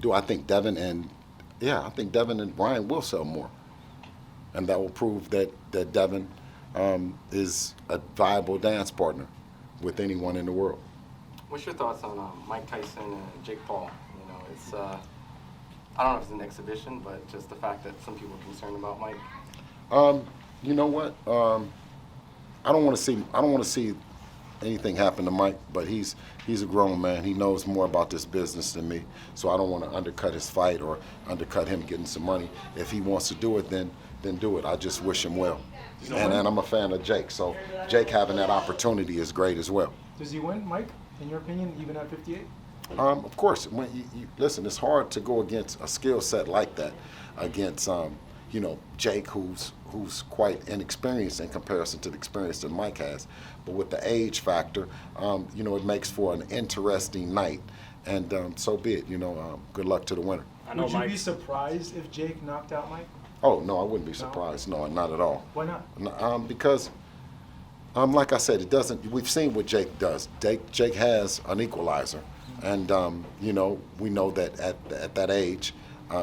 Do I think Devin and I think Devin and Ryan will sell more, and that will prove that Devin is a viable dance partner with anyone in the world. What's your thoughts on Mike Tyson and Jake Paul? You know, it's I don't know if it's an exhibition, but just the fact that some people are concerned about Mike. You know what? I don't want to see anything happen to Mike, but he's a grown man. He knows more about this business than me, so I don't want to undercut his fight or undercut him getting some money. If he wants to do it, then do it. I just wish him well. And I'm a fan of Jake, so Jake having that opportunity is great as well. Does he win, Mike, in your opinion, even at 58? Of course. When you listen, it's hard to go against a skill set like that, against Jake, who's quite inexperienced in comparison to the experience that Mike has. But with the age factor, it makes for an interesting night, and so be it. Good luck to the winner. Would you be surprised if Jake knocked out Mike? Oh no, I wouldn't be surprised. No, not at all. Why not? Because, like I said, it doesn't. We've seen what Jake does. Jake has an equalizer, and we know that at that age,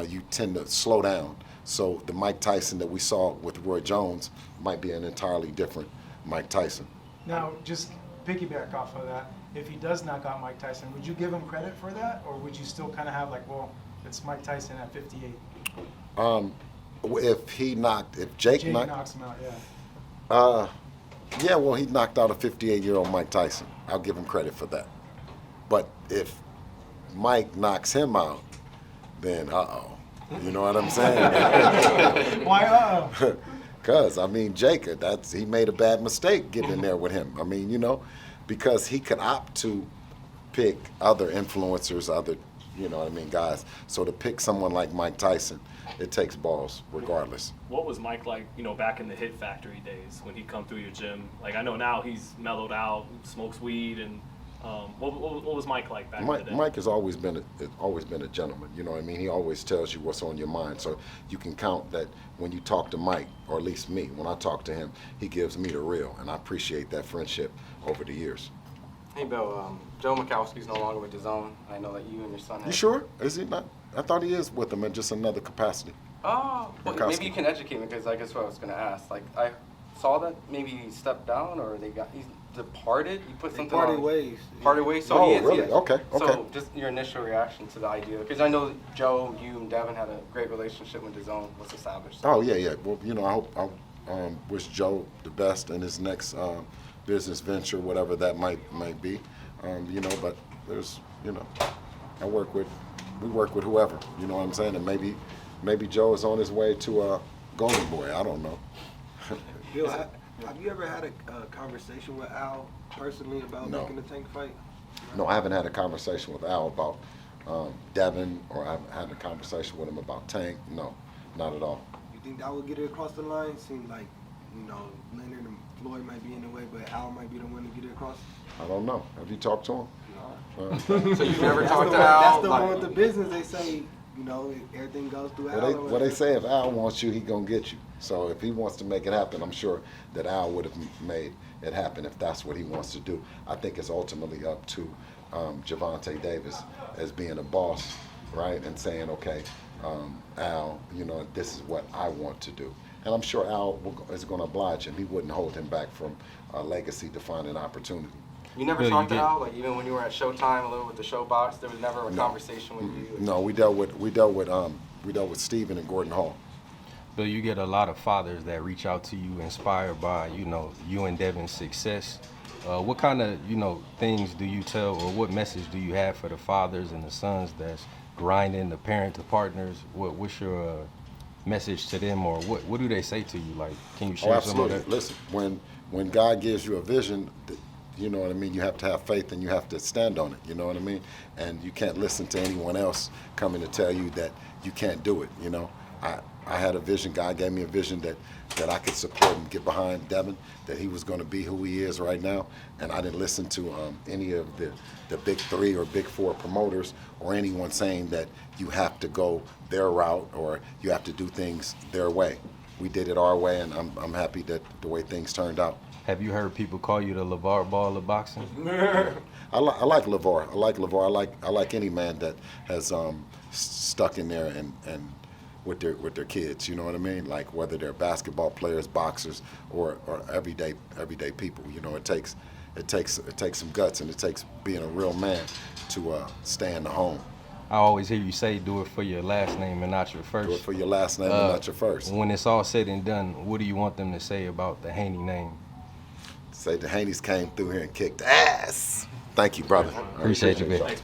you tend to slow down. So the Mike Tyson that we saw with Roy Jones might be an entirely different Mike Tyson. Now, just piggyback off of that, if he does knock out Mike Tyson, would you give him credit for that, or would you still kind of have like, well, it's Mike Tyson at 58? If Jake knocks him out, yeah, well, he knocked out a 58-year-old Mike Tyson. I'll give him credit for that. But if Mike knocks him out, then you know what I'm saying? Why Because, Jake, he made a bad mistake getting in there with him. Because he could opt to pick other influencers, other, guys. So to pick someone like Mike Tyson, it takes balls regardless. What was Mike like, back in the Hit Factory days when he'd come through your gym? Like, I know now he's mellowed out, smokes weed, and what was Mike like back in the day? Mike has always been a gentleman. You know what I mean? He always tells you what's on your mind. So you can count that when you talk to Mike, or at least me, when I talk to him, he gives me the real, and I appreciate that friendship over the years. Hey, Bill, Joe Mikowski's no longer with DAZN. I know that you and your son have... You sure? Is he not? I thought he is with them in just another capacity. Oh, well, maybe you can educate me, because I guess what I was going to ask. Like, I saw that maybe he stepped down, or he's departed. You put something parted on... ways. Parted ways? So oh, he is, really? yes. Okay. So just your initial reaction to the idea, because I know Joe, you, and Devin had a great relationship when DAZN was established. Oh, yeah. Well, I wish Joe the best in his next business venture, whatever that might be. But there's, we work with whoever, you know what I'm saying? And maybe Joe is on his way to Golden Boy, I don't know. Bill, have you ever had a conversation with Al personally about making the Tank fight? No, I haven't had a conversation with Al about Devin, or I haven't had a conversation with him about Tank. No, not at all. You think that would get it across the line? Seems like, Leonard and Floyd might be in the way, but Al might be the one to get it across. I don't know. Have you talked to him? No. So you never talked to Al? Al? That's the one with the business. They say, everything goes through Al. Well, they say if Al wants you, he gonna get you. So if he wants to make it happen, I'm sure that Al would have made it happen if that's what he wants to do. I think it's ultimately up to Gervonta Davis as being a boss, right, and saying, okay, Al, this is what I want to do. And I'm sure Al is going to oblige him. He wouldn't hold him back from a legacy-defining opportunity. You never talked to Al, like even when you were at Showtime, a little with the Showbox, there was never a conversation with you. No, we dealt with Steven and Gordon Hall. Bill, you get a lot of fathers that reach out to you, inspired by you and Devin's success. What kind of things do you tell, or what message do you have for the fathers and the sons that's grinding, the parent, the partners? What's your message to them, or what do they say to you? Like, can you share some of that? Listen, when God gives you a vision, you know what I mean, you have to have faith and you have to stand on it, you know what I mean? And you can't listen to anyone else coming to tell you that you can't do it, I had a vision. God gave me a vision that I could support and get behind Devin, that he was going to be who he is right now. And I didn't listen to any of the big three or big four promoters or anyone saying that you have to go their route or you have to do things their way. We did it our way, and I'm happy that the way things turned out. Have you heard people call you the LeVar Ball of boxing? I like LeVar. I like LeVar. I like any man that has stuck in there and with their kids. You know what I mean? Like whether they're basketball players, boxers, or everyday people. You know, it takes some guts, and it takes being a real man to stay in the home. I always hear you say, do it for your last name and not your first. Do it for your last name and not your first. When it's all said and done, what do you want them to say about the Haney name? Say the Haneys came through here and kicked ass. Thank you, brother. Appreciate you, man.